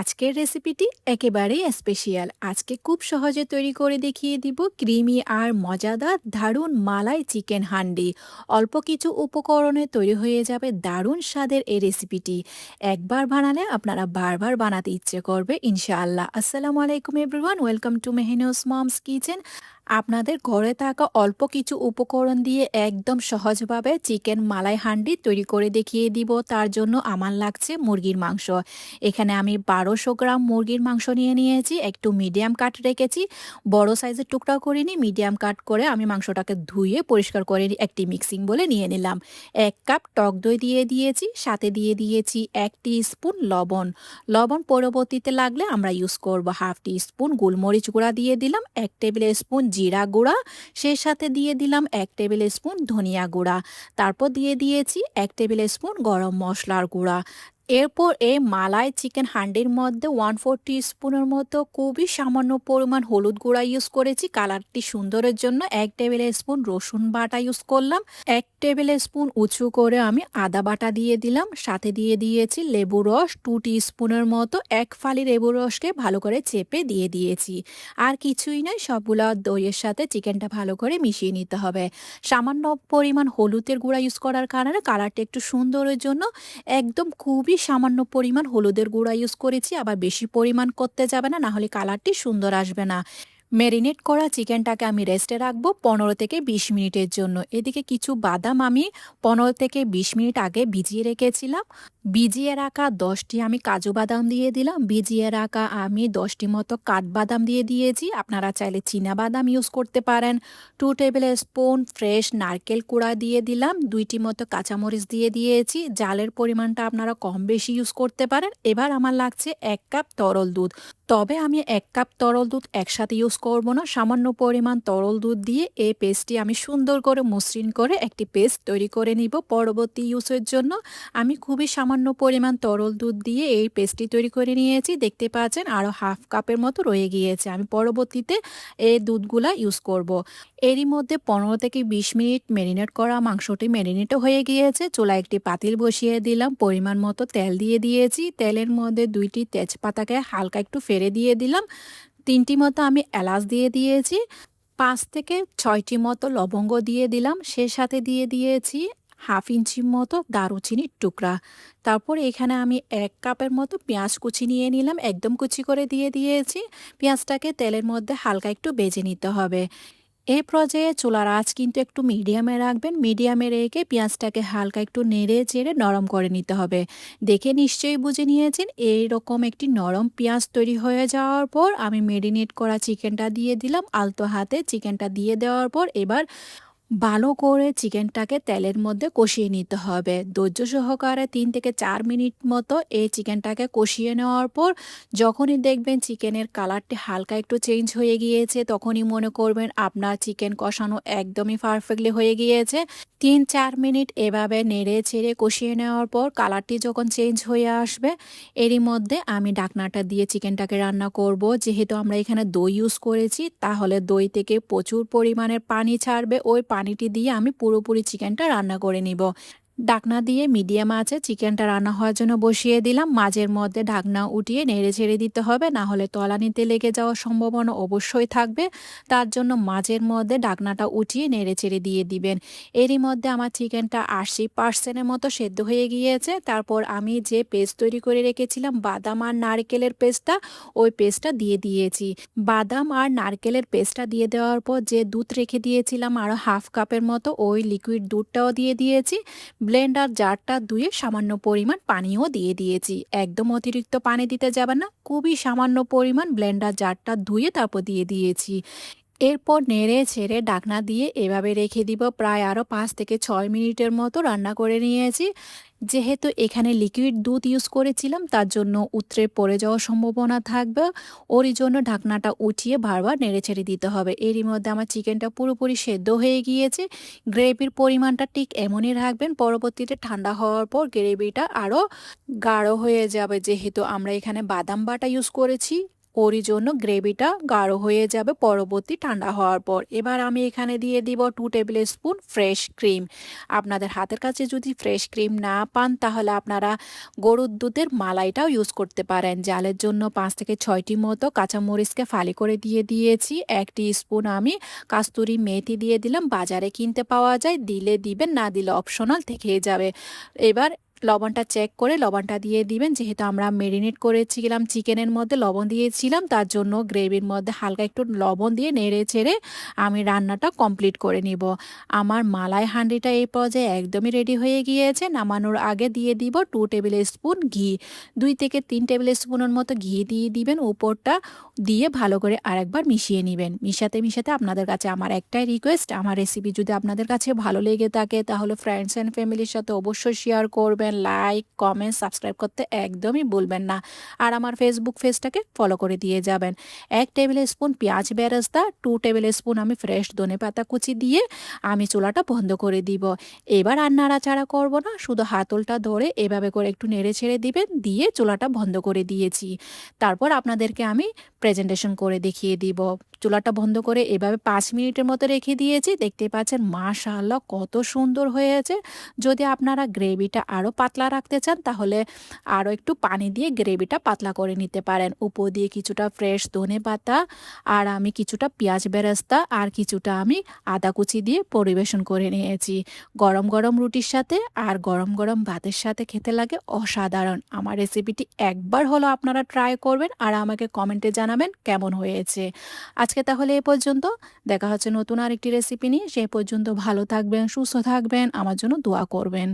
আজকের রেসিপিটি একেবারেই স্পেশাল। আজকে খুব সহজে তৈরি করে দেখিয়ে দিব ক্রিমি আর মজাদার দারুণ মালাই চিকেন হান্ডি। অল্প কিছু উপকরণে তৈরি হয়ে যাবে দারুণ স্বাদের এই রেসিপিটি। একবার বানালে আপনারা বারবার বানাতে ইচ্ছে করবে ইনশাআল্লাহ। আসসালামু আলাইকুম everyone, welcome to Mehnu's mom's kitchen. আপনাদের ঘরে থাকা অল্প কিছু উপকরণ দিয়ে একদম সহজভাবে চিকেন মালাই হান্ডি তৈরি করে দেখিয়ে দিব। তার জন্য আমার লাগছে মুরগির মাংস। এখানে আমি 1200 গ্রাম মুরগির মাংস নিয়েছি, একটু মিডিয়াম কাট রেখেছি, বড় সাইজের টুকরাও করিনি, মিডিয়াম কাট করে আমি মাংসটাকে ধুয়ে পরিষ্কার করে একটি মিক্সিং বলে নিয়ে নিলাম। 1 কাপ টক দই দিয়ে দিয়েছি, সাথে দিয়ে দিয়েছি 1 স্পুন লবণ। লবণ পরবর্তীতে লাগলে আমরা ইউজ করব। 1/2 স্পুন গোলমরিচ গুঁড়া দিয়ে দিলাম, 1 টেবিল স্পুন জিরা গুঁড়া, সেই সাথে দিয়ে দিলাম 1 টেবিল স্পুন ধনিয়া গুঁড়া, তারপর দিয়ে দিয়েছি 1 টেবিল স্পুন গরম মশলার গুঁড়া। এরপর এই মালাই চিকেন হান্ডির মধ্যে 1/4 টিস্পুনের মতো খুবই সামান্য পরিমাণ হলুদ গুঁড়া ইউজ করেছি কালারটি সুন্দরের জন্য। 1 টেবিল স্পুন রসুন বাটা ইউজ করলাম, 1 টেবিল স্পুন উঁচু করে আমি আদা বাটা দিয়ে দিলাম, সাথে দিয়ে দিয়েছি লেবু রস 2 টিস্পুনের মতো। 1 ফালি লেবু রসকে ভালো করে চেপে দিয়ে দিয়েছি। আর কিছুই নয়, সবগুলা দইয়ের সাথে চিকেনটা ভালো করে মিশিয়ে নিতে হবে। সামান্য পরিমাণ হলুদের গুঁড়া ইউজ করার কারণে কালারটা একটু সুন্দরের জন্য একদম খুবই সামান্য পরিমাণ হলুদের গুঁড়া ইউজ করেছি। আবার বেশি পরিমাণ করতে যাবে না, না হলে কালারটি সুন্দর আসবে না। ম্যারিনেট করা চিকেনটাকে আমি রেস্টে রাখবো 15 থেকে 20 মিনিটের জন্য। এদিকে কিছু বাদাম আমি 15 থেকে 20 মিনিট আগে ভিজিয়ে রেখেছিলাম। ভিজিয়ে রাখা 10টি আমি কাজু বাদাম দিয়ে দিলাম, ভিজিয়ে রাখা আমি 10টি মতো কাঠবাদাম দিয়ে দিয়েছি। আপনারা চাইলে চীনা বাদাম ইউজ করতে পারেন। 2 টেবিল স্পুন ফ্রেশ নারকেল কুড়া দিয়ে দিলাম, 2টি মতো কাঁচামরিচ দিয়ে দিয়েছি। জালের পরিমাণটা আপনারা কম বেশি ইউজ করতে পারেন। এবার আমার লাগছে 1 কাপ তরল দুধ। তবে আমি 1 কাপ তরল দুধ একসাথে ইউজ করব না, সামান্য পরিমাণ তরল দুধ দিয়ে এই পেস্টটি আমি সুন্দর করে মসৃণ করে একটি পেস্ট তৈরি করে নিব পরবর্তী ইউজের জন্য। আমি খুবই সামান্য পরিমাণ তরল দুধ দিয়ে এই পেস্টটি তৈরি করে নিয়েছি। দেখতে পাচ্ছেন আরও 1/2 কাপের মতো রয়ে গিয়েছে। আমি পরবর্তীতে এই দুধগুলা ইউজ করব। এরই মধ্যে 15 থেকে 20 মিনিট ম্যারিনেট করা মাংসটি ম্যারিনেটও হয়ে গিয়েছে। চুলায় একটি পাতিল বসিয়ে দিলাম, পরিমাণ মতো তেল দিয়ে দিয়েছি। তেলের মধ্যে 2টি তেজপাতাকে হালকা একটু ফেড়ে দিয়ে দিলাম, 3টি মতো আমি এলাচ দিয়ে দিয়েছি, 5 থেকে 6টি মতো লবঙ্গ দিয়ে দিলাম, সে সাথে দিয়ে দিয়েছি 1/2 ইঞ্চি মতো দারুচিনির টুকরা। তারপর এখানে আমি 1 কাপের মতো পেঁয়াজ কুচি নিয়ে নিলাম, একদম কুচি করে দিয়ে দিয়েছি। পেঁয়াজটাকে তেলের মধ্যে হালকা একটু ভেজে নিতে হবে। এই পর্যায়ে চুলার আঁচ কিন্তু একটু মিডিয়ামে রাখবেন। মিডিয়ামে রেখে পেঁয়াজটাকে হালকা একটু নেড়ে চেড়ে নরম করে নিতে হবে। দেখে নিশ্চয়ই বুঝে নিয়েছেন। এইরকম একটি নরম পেঁয়াজ তৈরি হয়ে যাওয়ার পর আমি মেরিনেট করা চিকেনটা দিয়ে দিলাম। আলতো হাতে চিকেনটা দিয়ে দেওয়ার পর এবার ভালো করে চিকেনটাকে তেলের মধ্যে কষিয়ে নিতে হবে। ধৈর্য সহকারে 3 থেকে 4 মিনিট মতো এই চিকেনটাকে কষিয়ে নেওয়ার পর যখনই দেখবেন চিকেনের কালারটি হালকা একটু চেঞ্জ হয়ে গিয়েছে, তখনই মনে করবেন আপনার চিকেন কষানো একদমই পারফেক্টলি হয়ে গিয়েছে। 3-4 মিনিট এভাবে নেড়ে ছেড়ে কষিয়ে নেওয়ার পর কালারটি যখন চেঞ্জ হয়ে আসবে, এরই মধ্যে আমি ঢাকনাটা দিয়ে চিকেনটাকে রান্না করব। যেহেতু আমরা এখানে দই ইউজ করেছি, তাহলে দই থেকে প্রচুর পরিমাণের পানি ছাড়বে। ওই পানিটি দিয়ে আমি পুরোপুরি চিকেনটা রান্না করে নিব। ঢাকনা দিয়ে মিডিয়াম আঁচে চিকেনটা রান্না হওয়ার জন্য বসিয়ে দিলাম। মাঝের মধ্যে ঢাকনা উঠিয়ে নেড়ে ছেড়ে দিতে হবে, না হলে তলানিতে লেগে যাওয়ার সম্ভাবনা অবশ্যই থাকবে। তার জন্য মাঝের মধ্যে ঢাকনাটা উঠিয়ে নেড়ে ছেড়ে দিয়ে দিবেন। এরই মধ্যে আমার চিকেনটা 80% মতো সেদ্ধ হয়ে গিয়েছে। তারপর আমি যে পেস্ট তৈরি করে রেখেছিলাম বাদাম আর নারকেলের পেস্টটা, ওই পেস্টটা দিয়ে দিয়েছি। বাদাম আর নারকেলের পেস্টটা দিয়ে দেওয়ার পর যে দুধ রেখে দিয়েছিলাম আরও 1/2 কাপের মতো, ওই লিকুইড দুধটাও দিয়ে দিয়েছি। ব্লেন্ডার জারটা ধুয়ে সামান্য পরিমাণ পানিও দিয়ে দিয়েছি। একদম অতিরিক্ত পানি দিতে যাবে না, খুবই সামান্য পরিমাণ ব্লেন্ডার জারটা ধুয়ে তারপর দিয়ে দিয়েছি। এরপর নেড়ে ছেড়ে ঢাকনা দিয়ে এভাবে রেখে দিব। প্রায় আরও 5 থেকে 6 মিনিটের মতো রান্না করে নিয়েছি। যেহেতু এখানে লিকুইড দুধ ইউজ করেছিলাম, তার জন্য উতরে পড়ে যাওয়ার সম্ভাবনা থাকবে। ওরই জন্য ঢাকনাটা উঠিয়ে বারবার নেড়ে ছেড়ে দিতে হবে। এরই মধ্যে আমার চিকেনটা পুরোপুরি সেদ্ধ হয়ে গিয়েছে। গ্রেভির পরিমাণটা ঠিক এমনই রাখবেন। পরবর্তীতে ঠান্ডা হওয়ার পর গ্রেভিটা আরও গাঢ় হয়ে যাবে, যেহেতু আমরা এখানে বাদাম বাটা ইউজ করেছি। ওরই জন্য গ্রেভিটা গাঢ় হয়ে যাবে পরবর্তী ঠান্ডা হওয়ার পর। এবার আমি এখানে দিয়ে দিব 2 টেবিল স্পুন ফ্রেশ ক্রিম। আপনাদের হাতের কাছে যদি ফ্রেশ ক্রিম না পান তাহলে আপনারা গরুর দুধের মালাইটাও ইউজ করতে পারেন। জালের জন্য 5 থেকে 6টি মতো কাঁচামরিচকে ফালি করে দিয়ে দিয়েছি। 1 স্পুন আমি কাস্তুরি মেথি দিয়ে দিলাম। বাজারে কিনতে পাওয়া যায়, দিলে দিবেন, না দিলে অপশনাল থেকেই যাবে। এবার লবণটা চেক করে লবণটা দিয়ে দিবেন। যেহেতু আমরা মেরিনেট করেছিলাম চিকেনের মধ্যে লবণ দিয়েছিলাম, তার জন্য গ্রেভির মধ্যে হালকা একটু লবণ দিয়ে নেড়ে চেড়ে আমি রান্নাটা কমপ্লিট করে নিব। আমার মালাই হাঁডিটা এই পর্যায়ে একদমই রেডি হয়ে গিয়েছে। নামানোর আগে দিয়ে দিব 2 টেবিল স্পুন ঘি। 2 থেকে 3 টেবিল স্পুনের মতো ঘি দিয়ে দিবেন উপরটা, দিয়ে ভালো করে আরেকবার মিশিয়ে নেবেন। মিশাতে মিশাতে আপনাদের কাছে আমার একটাই রিকোয়েস্ট, আমার রেসিপি যদি আপনাদের কাছে ভালো লেগে থাকে তাহলে ফ্রেন্ডস অ্যান্ড ফ্যামিলির সাথে অবশ্যই শেয়ার করবেন, লাইক কমেন্ট সাবস্ক্রাইব করতে একদমই ভুলবেন না। আর আমার ফেসবুক পেজটাকে ফলো করে দিয়ে যাবেন। 1 টেবিল স্পুন পেঁয়াজ বেরেস্তা, 2 টেবিল স্পুন আমি ফ্রেশ ধনেপাতা কুচি দিয়ে আমি চুলাটা বন্ধ করে দিব। এবার আর নাড়াচাড়া করব না, শুধু হাতলটা ধরে এভাবে করে একটু নেড়ে ছেড়ে দিবেন, দিয়ে চুলাটা বন্ধ করে দিয়েছি। তারপর আপনাদেরকে আমি প্রেজেন্টেশন করে দেখিয়ে দিব। চুলাটা বন্ধ করে এভাবে 5 মিনিটের মতো রেখে দিয়েছি। দেখতে পাচ্ছেন মাশাআল্লাহ কত সুন্দর হয়েছে। যদি আপনারা গ্রেভিটা আরও পাতলা রাখতে চান তাহলে আরও একটু পানি দিয়ে গ্রেভিটা পাতলা করে নিতে পারেন। উপর দিয়ে কিছুটা ফ্রেশ ধনেপাতা আর আমি কিছুটা পেঁয়াজ বেরেস্তা আর কিছুটা আমি আদা কুচি দিয়ে পরিবেশন করে নিয়েছি। গরম গরম রুটির সাথে আর গরম গরম ভাতের সাথে খেতে লাগে অসাধারণ। আমার রেসিপিটি একবার হলো আপনারা ট্রাই করবেন আর আমাকে কমেন্টে জানাবেন কেমন হয়েছে। আজকে তাহলে এ পর্যন্ত। দেখা হচ্ছে নতুন আরেকটি রেসিপি নিয়ে। সেই পর্যন্ত ভালো থাকবেন, সুস্থ থাকবেন, আমার জন্য দোয়া করবেন।